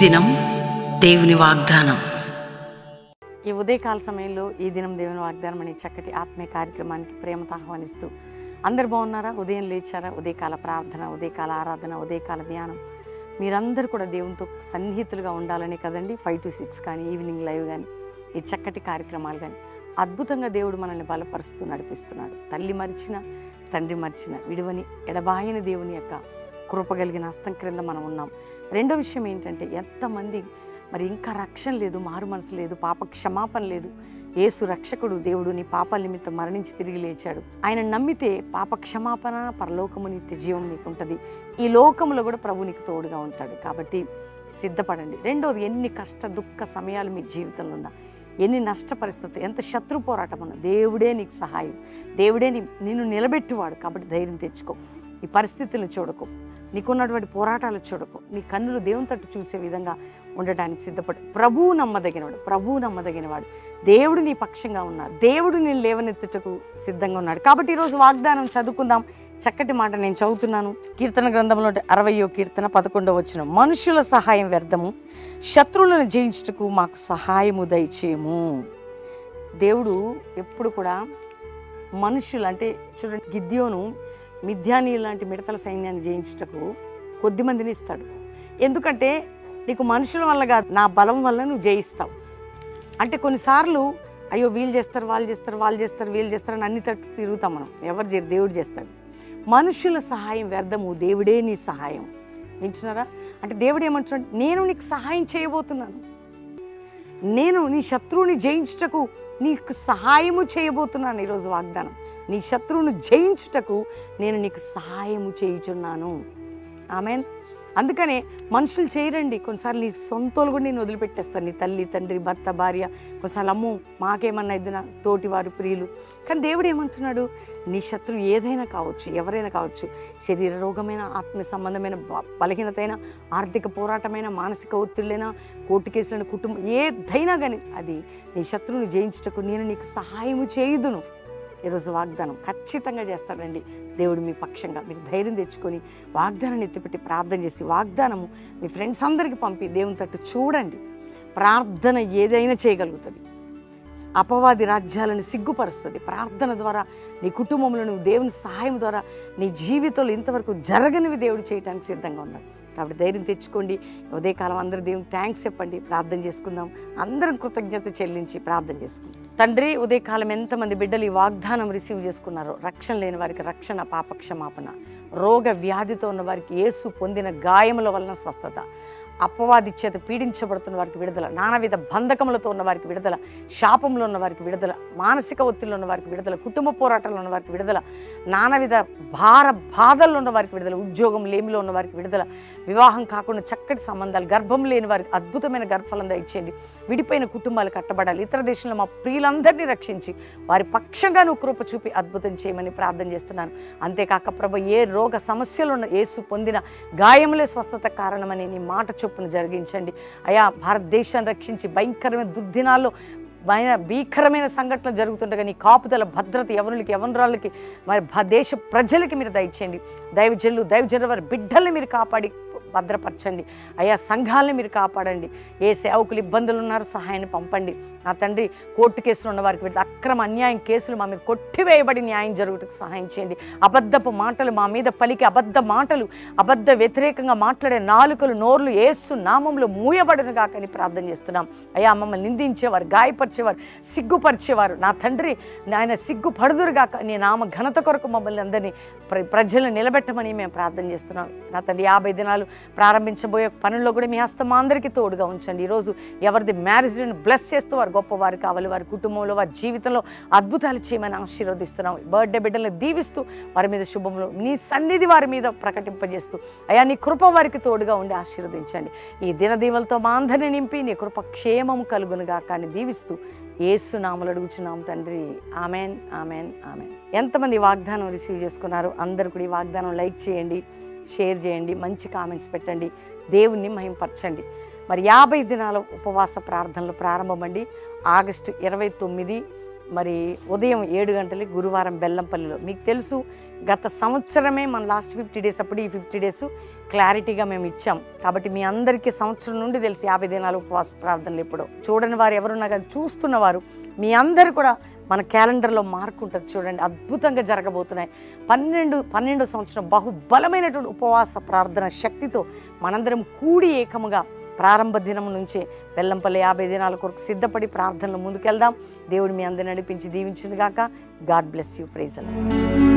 దినం దేవుని వాగ్దానం. ఈ ఉదయకాల సమయంలో ఈ దినం దేవుని వాగ్దానం అనే చక్కటి ఆత్మీయ కార్యక్రమానికి ప్రేమతో ఆహ్వానిస్తూ, అందరు బాగున్నారా? ఉదయం లేచారా? ఉదయకాల ప్రార్థన, ఉదయకాల ఆరాధన, ఉదయకాల ధ్యానం, మీరందరూ కూడా దేవునితో సన్నిహితులుగా ఉండాలనే కదండి 5 to 6 కానీ, ఈవినింగ్ లైవ్ కానీ, ఈ చక్కటి కార్యక్రమాలు కానీ అద్భుతంగా దేవుడు మనల్ని బలపరుస్తూ నడిపిస్తున్నాడు. తల్లి మరిచిన, తండ్రి మరిచిన, విడువని ఎడబాయని దేవుని యొక్క కృపగలిగిన హస్తం క్రింద మనం ఉన్నాం. రెండో విషయం ఏంటంటే, ఎంతమంది మరి ఇంకా రక్షణ లేదు, మారు మనసు లేదు, పాప క్షమాపణ లేదు. యేసు రక్షకుడు దేవుడు నీ పాపాల నిమిత్తం మరణించి తిరిగి లేచాడు. ఆయన నమ్మితే పాప క్షమాపణ, పరలోకము, నిత్య జీవం నీకు ఉంటుంది. ఈ లోకంలో కూడా ప్రభు నీకు తోడుగా ఉంటాడు. కాబట్టి సిద్ధపడండి. రెండోది, ఎన్ని కష్ట దుఃఖ సమయాలు మీ జీవితంలో ఉన్నా, ఎన్ని నష్ట పరిస్థితులు, ఎంత శత్రు పోరాటం ఉన్నా, దేవుడే నీకు సహాయం, దేవుడే నిన్ను నిలబెట్టువాడు. కాబట్టి ధైర్యం తెచ్చుకో. ఈ పరిస్థితులను చూడకు, నీకున్నటువంటి పోరాటాలు చూడకు, నీ కన్నులు దేవుని తట్టు చూసే విధంగా ఉండడానికి సిద్ధపడు. ప్రభువు నమ్మదగినవాడు, ప్రభువు నమ్మదగినవాడు. దేవుడు నీ పక్షంగా ఉన్నాడు, దేవుడు నేను లేవనెత్తుటకు సిద్ధంగా ఉన్నాడు. కాబట్టి ఈరోజు వాగ్దానం చదువుకుందాం. చక్కటి మాట నేను చదువుతున్నాను. కీర్తన గ్రంథంలో 60వ కీర్తన 11వ వచనం, మనుషుల సహాయం వ్యర్థము, శత్రువులను జయించుటకు మాకు సహాయము దయచేయము. దేవుడు ఎప్పుడు కూడా మనుషులు అంటే, చూడండి, గిద్యోను మిద్యానీ లాంటి మిడతల సైన్యాన్ని జయించుటకు కొద్ది మందిని ఇస్తాడు. ఎందుకంటే నీకు మనుషుల వల్ల కాదు, నా బలం వల్ల నువ్వు జయిస్తావు. అంటే కొన్నిసార్లు అయ్యో వీళ్ళు చేస్తారు, వాళ్ళు చేస్తారు, వాళ్ళు చేస్తారు, వీళ్ళు చేస్తారు అని అన్ని తట్టు తిరుగుతాం మనం. ఎవరు చేయరు, దేవుడు చేస్తాడు. మనుషుల సహాయం వ్యర్థము, దేవుడే నీ సహాయం. వింటున్నారా? అంటే దేవుడు ఏమంటున్నాడు, నేను నీకు సహాయం చేయబోతున్నాను, నేను నీ శత్రువుని జయించుటకు నీకు సహాయము చేయబోతున్నాను. ఈరోజు వాగ్దానం, నీ శత్రువును జయించుటకు నేను నీకు సహాయము చేయుచున్నాను. ఆమేన్. అందుకనే మనుషులు చేయరండి. కొన్నిసార్లు నీ సొంతలు కూడా నేను వదిలిపెట్టేస్తాను. నీ తల్లి, తండ్రి, భర్త, భార్య, కొన్నిసార్లు అమ్మో మాకేమన్నా ఇద్దిన తోటివారు, ప్రియులు. కానీ దేవుడు ఏమంటున్నాడు, నీ శత్రువు ఏదైనా కావచ్చు, ఎవరైనా కావచ్చు, శరీర రోగమైన, ఆత్మ సంబంధమైన బలహీనతైన, ఆర్థిక పోరాటమైన, మానసిక ఒత్తిళ్ళైనా, కోర్టు కేసులైన, కుటుంబం ఏదైనా కానీ అది నీ శత్రువుని జయించుటకు నేను నీకు సహాయము చేయుదును. ఈరోజు వాగ్దానం ఖచ్చితంగా చేస్తాడండి దేవుడు మీ పక్షంగా. మీరు ధైర్యం తెచ్చుకొని వాగ్దానాన్ని ఎత్తిపెట్టి ప్రార్థన చేసి, వాగ్దానము మీ ఫ్రెండ్స్ అందరికీ పంపి దేవుని తట్టు చూడండి. ప్రార్థన ఏదైనా చేయగలుగుతుంది, అపవాది రాజ్యాలను సిగ్గుపరుస్తుంది. ప్రార్థన ద్వారా నీ కుటుంబంలో నువ్వు దేవుని సహాయం ద్వారా నీ జీవితంలో ఇంతవరకు జరగనివి దేవుడు చేయడానికి సిద్ధంగా ఉన్నాడు. కాబట్టి ధైర్యం తెచ్చుకోండి. ఉదయకాలం అందరూ దేవునికి థ్యాంక్స్ చెప్పండి, ప్రార్థన చేసుకుందాం. అందరం కృతజ్ఞత చెల్లించి ప్రార్థన చేసుకుందాం. తండ్రి, ఉదయకాలం ఎంతమంది బిడ్డలు ఈ వాగ్దానం రిసీవ్ చేసుకున్నారో, రక్షణ లేని వారికి రక్షణ, పాప క్షమాపణ, రోగ వ్యాధితో ఉన్న వారికి యేసు పొందిన గాయముల వలన స్వస్థత, అపవాది చేత పీడించబడుతున్న వారికి విడుదల, నానావిధ బంధకములతో ఉన్న వారికి విడుదల, శాపంలో ఉన్న వారికి విడుదల, మానసిక ఒత్తిడిలో ఉన్న వారికి విడుదల, కుటుంబ పోరాటంలో ఉన్న వారికి విడుదల, నానావిధ బాధల్లో ఉన్న వారికి విడుదల, ఉద్యోగం లేమిలో ఉన్న వారికి విడుదల, వివాహం కాకుండా చక్కటి సంబంధాలు, గర్భం లేని వారికి అద్భుతమైన గర్భఫలం దయచేయండి. విడిపోయిన కుటుంబాలు కట్టబడాలి. ఇతర దేశంలో మా ప్రియులందరినీ రక్షించి వారి పక్షంగా నువ్వు కృప చూపి అద్భుతం చేయమని ప్రార్థన చేస్తున్నాను. అంతేకాక ప్రభు, ఏ రోగ సమస్యలు ఉన్న యేసు పొందిన గాయములే స్వస్థత కారణమని నీ మాట చొప్పున జరిగించండి. అయా, భారతదేశాన్ని రక్షించి భయంకరమైన దుర్దినాల్లో భీకరమైన సంఘటనలు జరుగుతుండగా నీ కాపుదల, భద్రత యవనులకి, యవనరాళ్ళకి, మరి దేశ ప్రజలకి మీరు దయచేయండి. దైవజనుల వారి బిడ్డల్ని మీరు కాపాడి భద్రపరచండి. అయ్యా, సంఘాలని మీరు కాపాడండి. ఏ సేవకులు ఇబ్బందులు ఉన్నారో సహాయాన్ని పంపండి. నా తండ్రి, కోర్టు కేసులు ఉన్న వారికి వీళ్ళు అక్రమ అన్యాయం కేసులు మా మీద కొట్టివేయబడి న్యాయం జరుగుటకు సహాయం చేయండి. అబద్ధపు మాటలు మా మీద పలికి, అబద్ధ మాటలు, అబద్ధ వ్యతిరేకంగా మాట్లాడే నాలుకలు, నోర్లు యేసు నామంలో మూయబడును కాకని ప్రార్థన చేస్తున్నాం. అయ్యా, మమ్మల్ని నిందించేవారు, గాయపరిచేవారు, సిగ్గుపరిచేవారు, నా తండ్రి ఆయన సిగ్గుపడుదురు గాక. నీ నామ ఘనత కొరకు మమ్మల్ని అందరినీ ప్రజలను నిలబెట్టమని మేము ప్రార్థన చేస్తున్నాం. నా తండ్రి, 50 దినాలు ప్రారంభించబోయే పనుల్లో కూడా మీ హస్తం అందరికీ తోడుగా ఉంచండి. ఈరోజు ఎవరిది మ్యారేజ్ బ్లెస్ చేస్తూ వారు గొప్పవారు కావాలి, వారి కుటుంబంలో, వారి జీవితంలో అద్భుతాలు చేయమని ఆశీర్వదిస్తున్నాం. బర్త్డే బిడ్డలను దీవిస్తూ వారి మీద శుభంలో నీ సన్నిధి వారి మీద ప్రకటింపజేస్తూ, అయా నీ కృప వారికి తోడుగా ఉండి ఆశీర్వదించండి. ఈ దినదీవలతో మా అందరిని నింపి నీ కృప క్షేమము కలుగునుగా కానీ దీవిస్తూ యేసు నామములో అడుగుచున్నాం తండ్రి. Amen, amen, amen. ఎంతమంది వాగ్దానం రిసీవ్ చేసుకున్నారు? అందరూ కూడా ఈ వాగ్దానం లైక్ చేయండి, షేర్ చేయండి, మంచి కామెంట్స్ పెట్టండి, దేవుణ్ణి మహింపరచండి. మరి 50 దినాల ఉపవాస ప్రార్థనలు ప్రారంభమండి. ఆగస్టు 29 మరి ఉదయం 7 గంటలకి గురువారం బెల్లంపల్లిలో. మీకు తెలుసు గత సంవత్సరమే మన లాస్ట్ 50 డేస్ అప్పుడు ఈ 50 డేస్ క్లారిటీగా మేము ఇచ్చాం. కాబట్టి మీ అందరికీ సంవత్సరం నుండి తెలిసి 50 దినాలు ఉపవాస ప్రార్థనలు ఇప్పుడు చూడని వారు ఎవరున్నా కానీ చూస్తున్నవారు మీ అందరు కూడా మన క్యాలెండర్లో మార్క్ ఉంటుంది చూడండి. అద్భుతంగా జరగబోతున్నాయి. 12వ సంవత్సరం బహుబలమైనటువంటి ఉపవాస ప్రార్థన శక్తితో మనందరం కూడి ఏకముగా ప్రారంభ దినం నుంచే బెల్లంపల్లి 50 దినాల కొరకు సిద్ధపడి ప్రార్థనలు ముందుకెళ్దాం. దేవుడు మీ అందరిని నడిపించి దీవించును గాక. God bless you. Praise the lord.